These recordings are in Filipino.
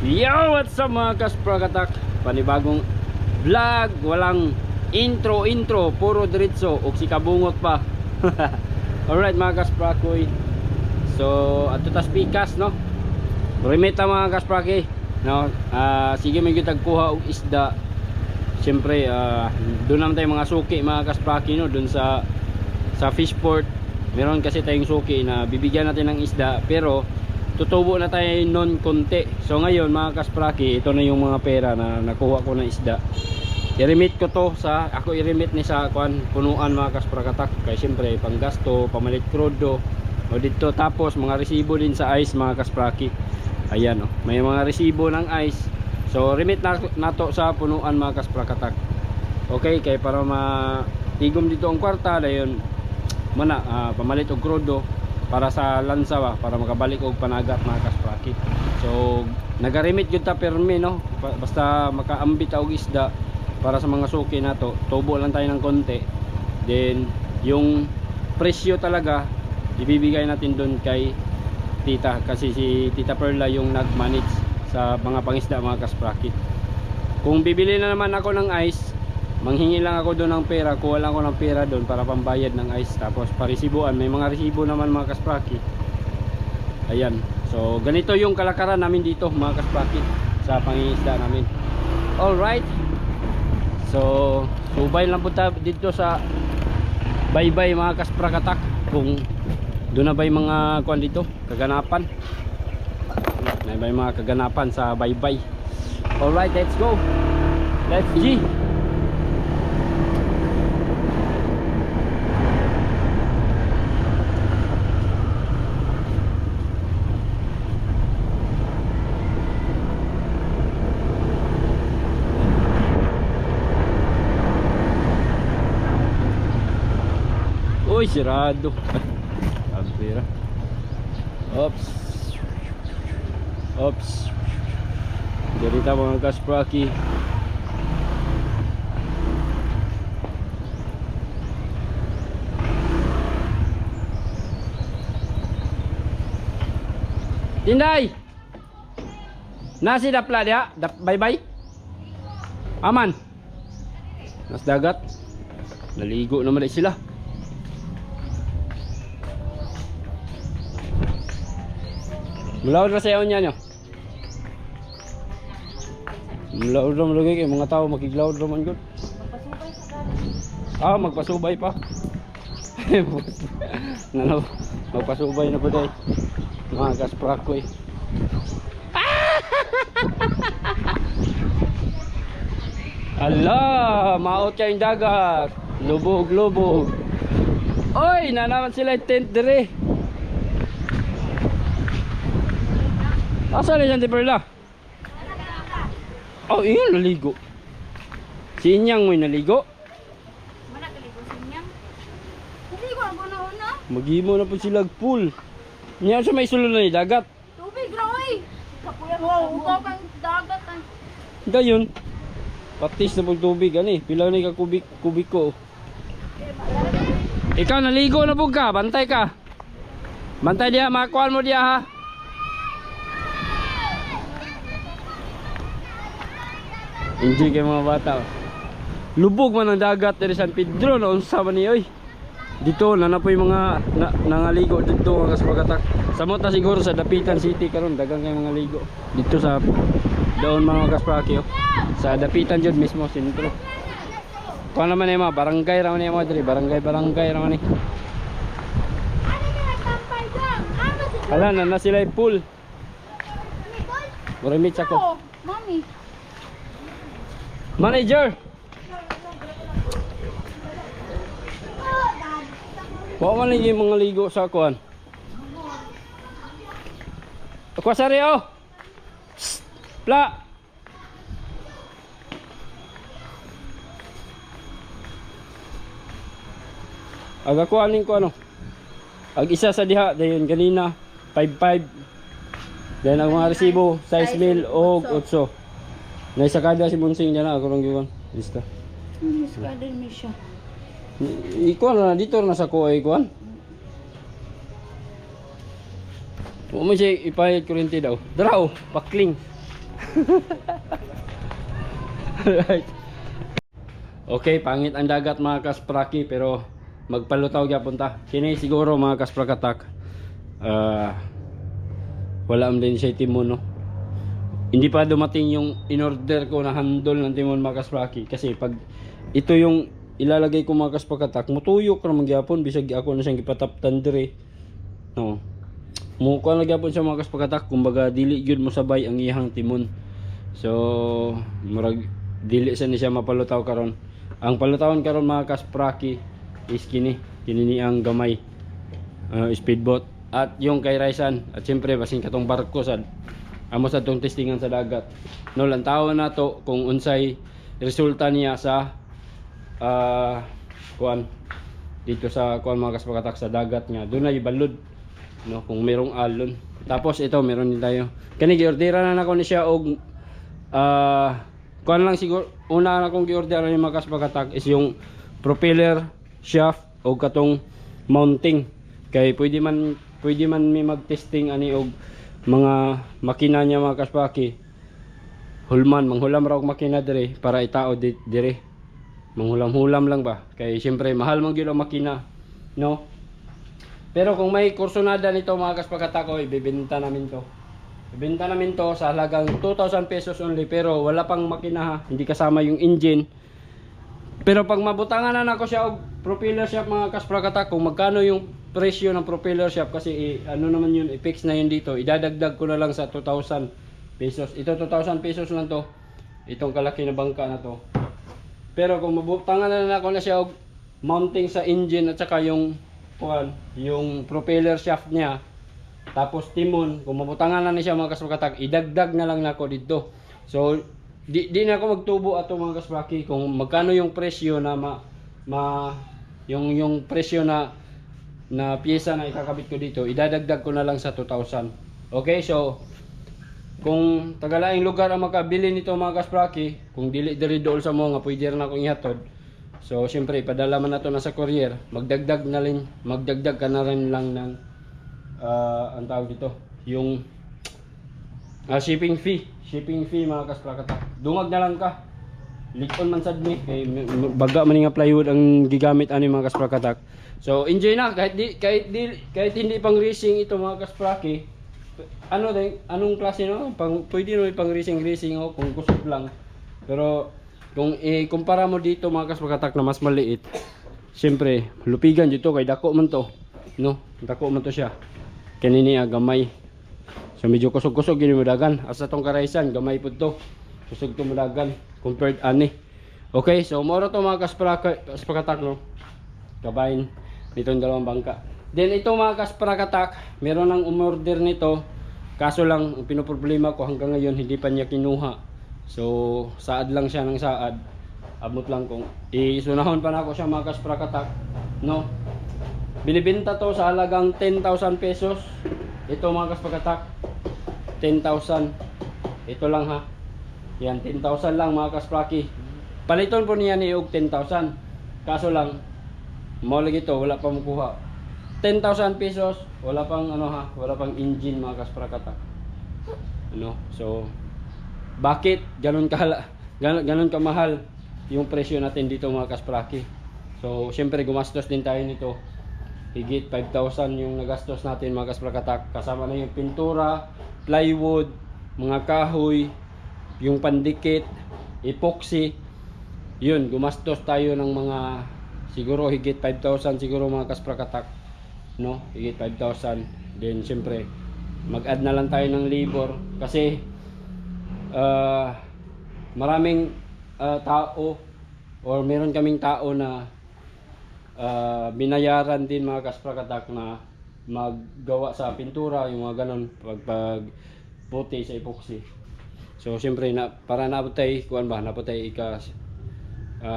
Yo, what's up mga kasprakatak? Panibagong vlog, walang intro, puro diretso o si kabungot pa. Alright mga kasprakoy. So, ato tas pikas no. Remeta mga kaspraki, no. Sige may gitagkuha og isda. Siyempre, doon naman tayo mga suki mga kaspraki no, doon sa fishport. Meron kasi tayong suki na bibigyan natin ng isda, pero tutubo na tayo non konti. So ngayon mga kaspraki, ito na yung mga pera na nakuha ko ng isda. I-remit ko to sa, ako i-remit ni sa punuan mga kasprakatak. Kaya siyempre panggasto, pamalit krudo o dito, tapos mga resibo din sa ice mga kaspraki. Ayan oh, may mga resibo ng ice. So remit na to sa punuan mga kasprakatak. Okay, kaya para matigom dito ang kwarta dayon mana pamalit og krudo para sa lansa ba, para makabalik og panagat mga kaspraki. So nagarimit gyud ta permi no, basta makaambit og isda para sa mga suki nato. Tubo lang tayo ng konti, then yung presyo talaga ibibigay natin doon kay tita, kasi si Tita Perla yung nag-manage sa mga pangisda mga kaspraki. Kung bibili na naman ako ng ice, manghingi lang ako doon ng pera, kuha lang ako ng pera doon para pambayad ng ice, tapos parisibuan, may mga resibo naman mga kaspraki. Ayan, so ganito yung kalakaran namin dito mga kaspraki sa pangingisda namin. Alright, so subay lang po tayo dito sa baybay mga kasprakatak, kung doon na ba yung mga kuan dito, kaganapan, na ba yung mga kaganapan sa baybay. Alright, let's go, let's G. Uy, sirado. Abira. Oops. Oops. Dirita mga kaspraki. Tinday! Nasi dapla dia? Bye-bye? Aman? Nas dagat? Naligo naman din sila. Mulaod na sayaw niya nyo. Mulaod na malagay kayo mga tao, makiglaod naman good. Magpasubay sa gano'n. Magpasubay pa. Nano, magpasubay na po day. Mga kasprakoy. Ala, maot kayong dagat. Lubog. Oy, nanaman sila yung tent dire. Asa na yan, Perla? Oh, iyan, naligo. Si Inyang mo'y naligo. Mana kaligo sa inyang? Naligo ako na una. Maghimo na po sila pool. Niyan sa may sulod na ni dagat. Tubig ra oy. Kapuya mo, upaw kang dagat ay. Gayon. Patis na pag tubig ani. Pila na ka kubik ko. Ikaw naligo na po ka, bantay ka. Bantay diha, makuan mo diha ha. Enjoy kayo mga bata. Lubog man ang dagat dari San Pedro na unsa man ni oy. Dito na po yung mga nangaligo dito mga kasprakatak. Samot na siguro sa Dapitan City karon, dagang kay mga ligo. Dito sa doon mga kaspraki oh. Sa Dapitan jud mismo sentro. Kuan naman ay mga barangay ra man ay mga diri, barangay ra man ni. Ala na sila yung pool. Murimit ako. Mami. Manager. Wa man lagi mga ligo sa kuan. Ako sari oh. Pla. Aga kuanin ko ano. Ag isa sa diha dayon ganina 5.5. Then ang mga resibo 6,000 o 8. Naisa kada si Bonsing dyan na, ako lang giwan. Lista. Miss ka din mi siya. Ikuan na dito na sa kuha ikuan. Huwag mo siya ipahit kurente daw. Daraw, pakling. Right. Okay, pangit ang dagat mga kaspraki pero magpalutaw gyapon ta. Kini siguro mga kasprakatak. Wala am din siya timon no. Hindi pa dumating yung in-order ko na handle ng timon mga kaspraki kasi pag ito yung ilalagay ko mga kasprakatak, mutuyok ra magyapon bisag ako na siyang gipataptan dire. No. Mukuha na gyapon siya mga kasprakatak, kumbaga dili gyud mo sabay ang iyang timon. So, murag dili sa ni siya mapalutaw karon. Ang palutawon karon mga kaspraki is kini ni ang gamay speedboat at yung kay Raisan at siyempre basin katong barko sad amo sa tong testingan sa dagat. No lang tawo na to kung unsay resulta niya sa kuan dito sa kuan mga kasprakatak sa dagat nga dunay balod no kung merong alon. Tapos ito meron din tayo kani giordera na nako ni siya og kuan lang siguro una na kong giordera ni mga kasprakatak is yung propeller shaft o katong mounting kay pwede man mi mag-testing ani og mga makina niya mga kaspraki manghulam raw og makina dire para itao dire manghulam-hulam lang ba kay siyempre mahal man gyud ang makina no pero kung may kursonada nito mga kasprakatak ibebenta namin to sa halagang 2,000 pesos only pero wala pang makina ha hindi kasama yung engine. Pero pag mabutangan na nako siya og propeller shaft mga kasprakatak kung magkano yung presyo ng propeller shaft kasi ano naman yun i-fix na yun dito idadagdag ko na lang sa 2,000 pesos. Ito 2,000 pesos lang to itong kalaki na bangka na to. Pero kung mabutangan na nako na siya og mounting sa engine at saka yung propeller shaft niya tapos timon kung mabutangan na ni siya mga kasprakatak idagdag na lang nako dito. So di na ako magtubo ato mga kaspraki kung magkano yung presyo na yung presyo na piyesa na ikakabit ko dito idadagdag ko na lang sa 2,000. Okay, so kung tagalaing lugar ang makabili nito mga kaspraki kung dili diri dool sa mo nga pwede rin akong ihatod. So syempre ipadala man nato na sa courier magdagdag ka na rin lang ng ang tawag dito yung shipping fee mga kasprakatak. Dungag na lang ka likon man sad mi kay baga man nga plywood ang gigamit ani mga kasprakatak. So enjoy na kahit hindi pang racing ito mga kaspraki. Anong klase no pwede no pang racing o kung kusog lang. Pero kung ikumpara mo dito mga kasprakatak na mas maliit siyempre lupigan dito kay dako man to no dako man to siya kanini gamay. So medyo kusog-kusog gini mo dagan asa tong karaysan gamay pud to kusog to mudagan compared ani. Okay, so moro to mga kasprakatak no kabayin nitong dalawang bangka. Then ito mga kasprakatak meron nang umorder nito kaso lang ang pinoproblema ko hanggang ngayon hindi pa niya kinuha. So saad lang siya ng saad abot lang kung isunahon pa na ako siya mga kasprakatak no. Binibenta to sa halagang 10,000 pesos. Ito mga kasprakatak 10,000. Ito lang ha. Yan 10,000 lang mga kaspraki. Paliton po niya ni og 10,000. Kaso lang mo lagi to wala pa makuha. 10,000 pesos wala pang wala pang engine mga kasprakatak. So bakit ganun kamahal yung presyo natin dito mga kaspraki? So syempre gumastos din tayo nito. Higit 5,000 yung nagastos natin mga kasprakatak. Kasama na yung pintura, plywood, mga kahoy, yung pandikit, epoxy. Yun, gumastos tayo ng mga siguro higit 5,000 siguro mga kasprakatak. No, higit 5,000. Then syempre, mag-add na lang tayo ng labor kasi maraming tao or meron kaming tao na binayaran din mga kasprakatak na maggawa sa pintura yung mga ganon pag puti sa epoxy. So siyempre para naputay naputay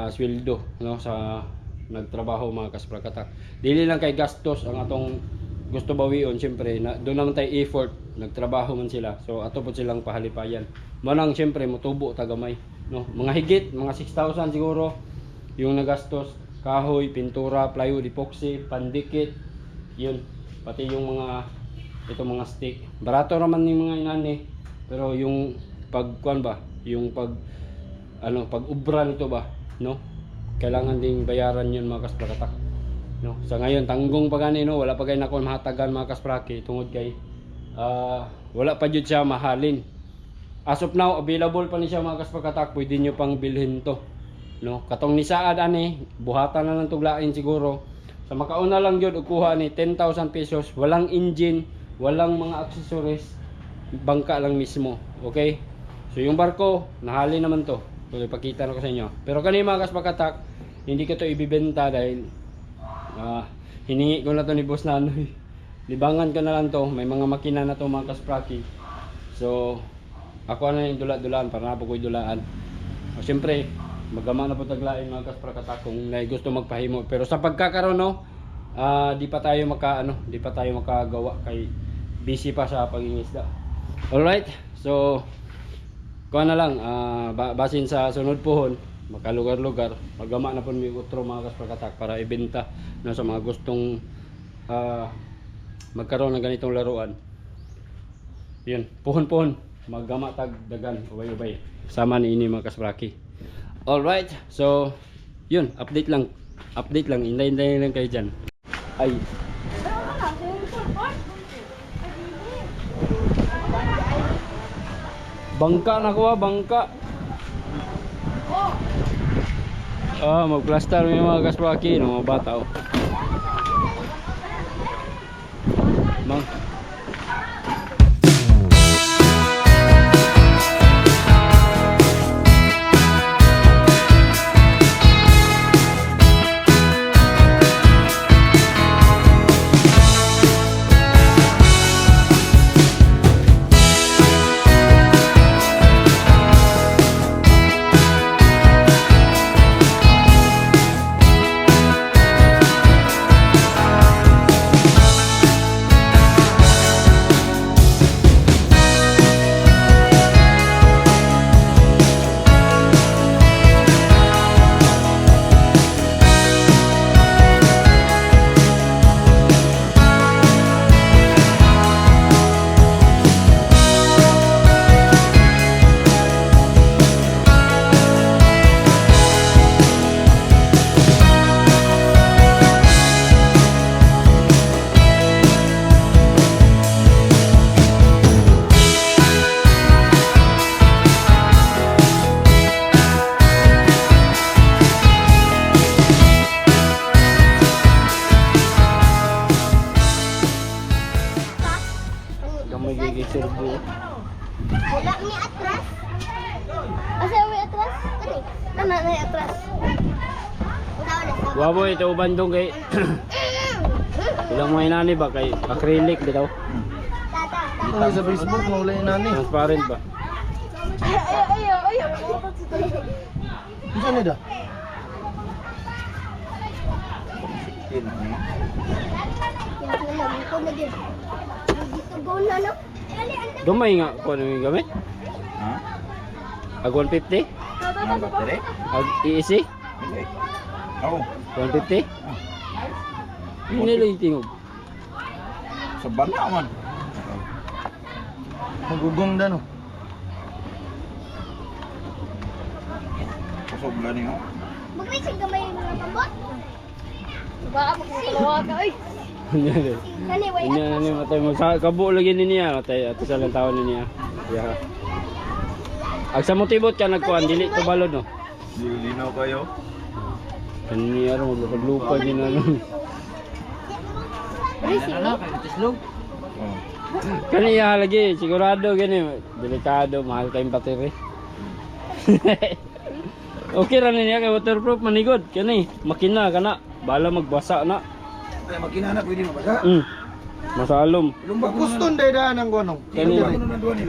sweldo no sa nagtrabaho mga kasprakatak. Dili lang kay gastos ang atong gusto bawion siyempre doon naman tayo effort nagtrabaho man sila. So ato po silang pahalipayan. Manang siyempre motubo tagamay no mga higit mga 6,000 siguro yung nagastos. Kahoy, pintura, plywood, epoxy, pandikit, yun. Pati yung mga stick. Barato naman yung mga inani. Pero yung pagkuan ba, yung pag pag ubra nito ba, no? Kailangan ding bayaran 'yun mga kasprakatak. No, sa ngayon tanggong pa gani no, wala pa kay nako mahatagan mga kaspraki tungod kay wala pa jud siya mahalin. As of now available pa ni siya mga kasprakatak, pwede nyo pang bilhin to. No, katong ni Saad ani, buhatan na lang tuglain siguro. Sa makauna lang jud og kuha ni 10,000 pesos, walang engine, walang mga accessories, bangka lang mismo. Okay? So yung barko, nahali naman to. So ipakita na ko sa inyo. Pero kani mga kasprakatak, hindi ko to ibibenta dahil hiningi ko na to ni Boss Nanoy. Libangan ko na lang to, may mga makina na to mga kaspraki. So ako na yung dula-dulaan para na po ko'y dulaan. O siyempre, magama na po taglain mga kasprakatak kung may gusto magpahimo. Pero sa pagkakaroon no, di pa tayo makagawa kay busy pa sa pangingisda. Alright, so kuha na lang, basin sa sunod pohon, makalugar-lugar, magama na po may utro mga kasprakatak para ibenta no, sa mga gustong magkaroon ng ganitong laruan. Yun, pohon-pohon. Magama tag dagan ubay-ubay sama ni ini mga kaspraki. Alright, so yun, update lang, inday-inday lang kayo dyan. Ay, bangka na ko bangka. Magplaster yung mga kaspraki no, mga bata oh. Mang serbo. Wala ni atras. Asa may atras? Ano na atras? Wabo ito bandong kay ilang mga inani ba kay acrylic bitaw. Ito sa Facebook mo wala inani. Transparent ba? Ayo. Isa na da. Gamay nga ko ano yung gamit? Ha? Ag 150? Ang battery? Ag easy? Hindi. Oo. 150? Hindi lang tingog. Sa bala man. Magugong da no. Kusog na niyo. Magrisig gamay yung mga pambot. Ba mo kalawa ka oy. Kani way Inya ni matay mo sa kabo lagi ni niya matay ato sa lang taon ni niya. Yeah. Ag sa motibot ka nagkuan dili to balod no. Lilinaw kayo. Kani aro maglupad din ano. Risig no? Oh. Kani ya lagi sigurado gani delikado mahal kayong battery. Okay ra niya kay waterproof manigod kani makina kana bala magbasa na. Kaya makina na pwede mabasa. Masalom. Kuston day daan ang gonong. Kani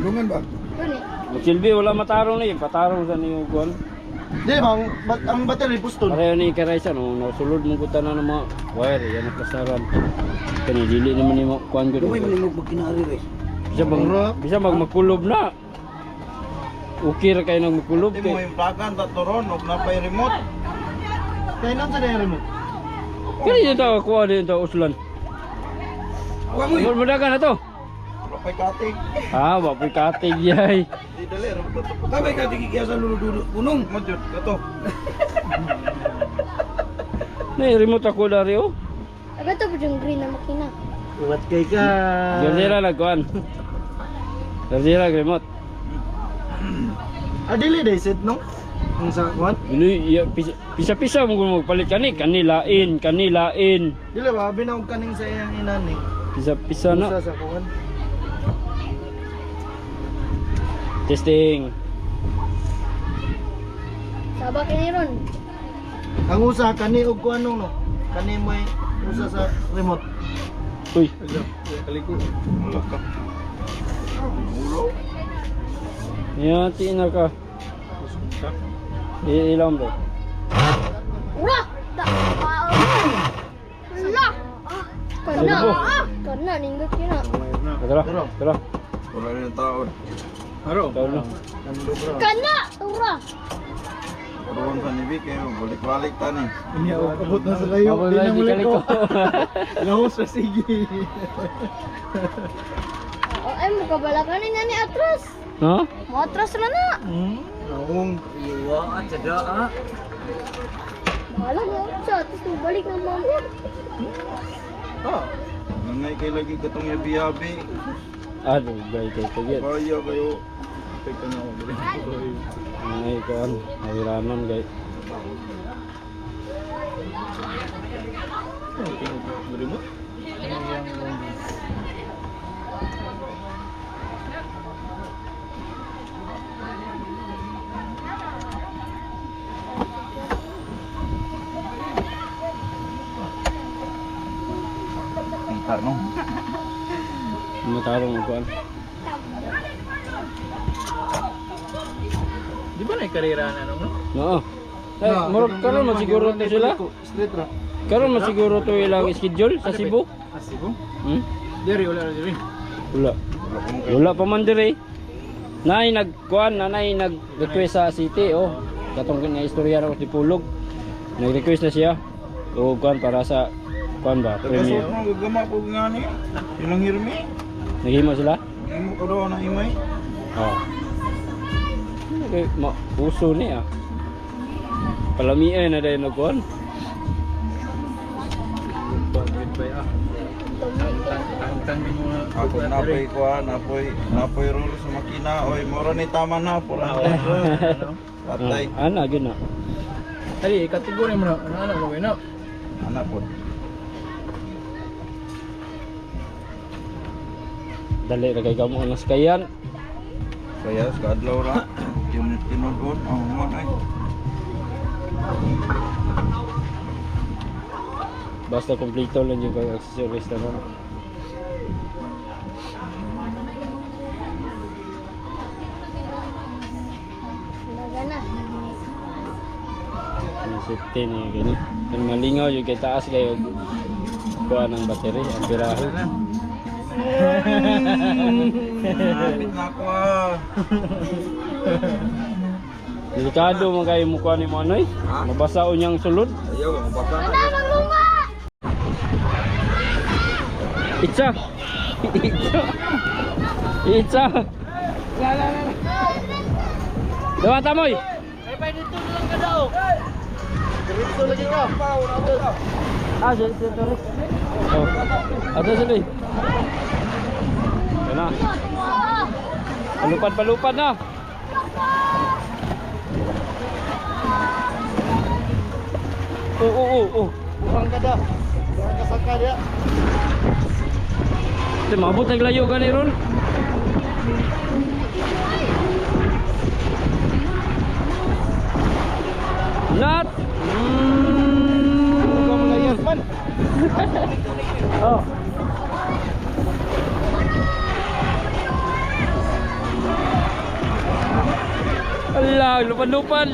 Lungan ba? Silbi wala matarong ni patarong sa niyo gon. Di bang ang battery puston. Pareho ni Karaysa no nasulod mo kuta na ng mga wire yan ang kasaran. Kani dili naman ni mo kuan gud. Lumay manimog magkinari res. Bisa magkulob na. Okay ra kayo nang magkulob Di mo kay. yung plagan taturon og napay remote. Kaya nang sa remote. Kani dito kuha dito uslan. Wa mo. Mo dagan na to. Napay katig. Wapoy katig yay. dali remote to. Kabay ka tigigya sa luludulot punong. Mo jud kato. May remote ako dari oh. Aga to po yung green na makina. Uwat kay ka. Gardira nagkuhan. Gardira remote. Adili day set no? Ang sa kuan? Ini ya, pisa-pisa mo magpalit kanilain. Dili ba binaog kaning sa iyang inani. Pisa-pisa na. Usa sa kuan. Testing. Sabak ini ron. Ang usa kani og kuan no. Kani mo usa sa remote. Uy, Kaliko. Wala ka. Ulo. yati na ka. Ilang bro. Ura! Da! Wala! Kana! Sino? Kana, nindot yun ah. Tara. Wala rin taon. Haro. Tara na. Ando bro. Kana! Ura! Karoon sa nibi kayo balik-balik tani. Inya abot na sa layo. Abot Di na, na di muli kaliko. ko. Lahos sa sige. Ay, mukabalakan na ni atras. Ha? Mo atras na na. Naong. Bahala mo sa atas mo balik ng mamon. Ah. Nangay kay lagi katong yabi-yabi. Aduh, gay kay kagit. Kaya kayo. Teka na ako. Ay, kuan, nawiranon gay. Remote? Kita no. Matarong mo kuan. Di ba na karera na no? Oo. Eh, murag karon man siguro to sila. Straight ra. Karon man siguro to ilang schedule sa Cebu. Asibo? Hmm? Diri wala na diri. Wala. Wala pa man dire. Nay nagkuan, nanay nag-request sa city oh. Katong na istorya ra ko tipulog. Nag-request na siya. O kuan para sa kuan ba? Tagasot Premium. mo gagama po nga ni. Ilang hirmi. Naghimo sila? Imo ko daw na imay. Oo. Okay, uso ni ah. Palamian na dahil nagkuhan. Bagay pa ya. Tang mo na. Ako napoy kuha, napoy roll sa makina. Oy, moro ni tama na po lang. Patay. Ana gyud na. Ali, kategori mo na. Ano gawin na? Anak po. Dali ra kay kamo ang skayan. Kaya sa adlaw ra. Tinudon ang man ay. Basta kompleto lang yung accessories naman. Naga na. Yung safety niya gani. Yung malingaw yung kay taas kayo kuha ng battery, ang piraho. Kapit na ako ah. Delikado man kayo mukha ni mo anoy. Ha? Mabasa unyang sulod. Ayaw, mabasa na. Kana, magluma! Itsa. Itsa. Dawa tamoy. Diretso lagi ka. Ah, dito rin. Oh. Ato sila. Kana. Palupad na. Oh. Kurang kada. Kurang kasaka dia. Ito, mabot naglayo ka ni Ron. Not. Kurang melayas man. Oh. Allah, lupan-lupan.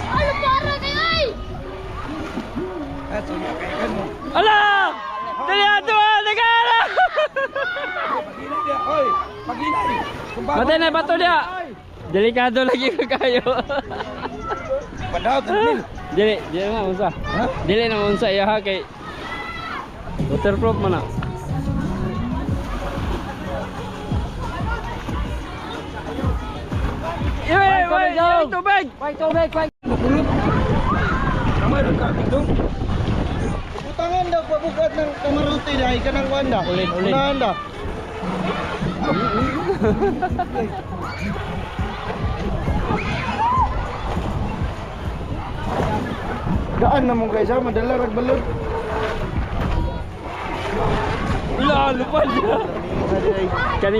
Ano para kayo ay? Allah! Dali ato ah, nagara. Oy, paginay. Patay na bato dia. Delikado lagi ka kayo. Padahal tanil. Dili na unsa. Dili na unsa ya ha kay waterproof man na. Ay, tubig! Kuhay tubig, kuhay. Utangan daw pabukat ng kamaruti dahil ka ng wanda. Ulin. Unahan daw. Daan na mong kaysa, madala ragbalod. Wala, lupad. Kani